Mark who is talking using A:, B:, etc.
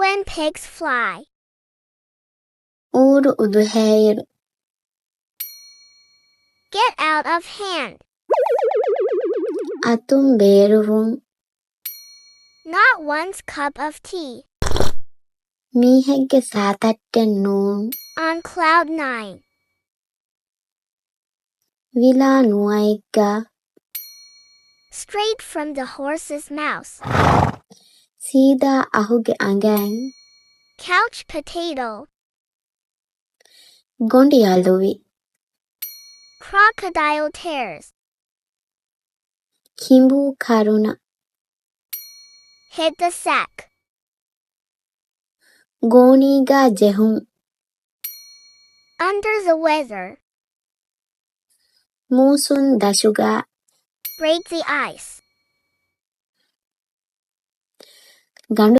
A: When pigs fly.
B: ඌරු උදුහැයෙරු.
A: Get out of hand.
B: අතුම් බේරුවුම්.
A: Not one's cup of tea.
B: මීහෙක්ගේ සාතට්ටෙන් නූන්.
A: On cloud 9.
B: විලා නුවයික්ගා.
A: Straight from the horse's mouth.
B: සීදා අහුගේ අඟැන්.
A: Couch potato.
B: ගොඩියලුවි.
A: Crocodile tears.
B: කිඹූ කරුණ.
A: Hit the sack.
B: ගෝනීගා ජෙහුම්.
A: Under the weather.
B: මූසුන් දශුගා.
A: Break the ice.
B: ගඬු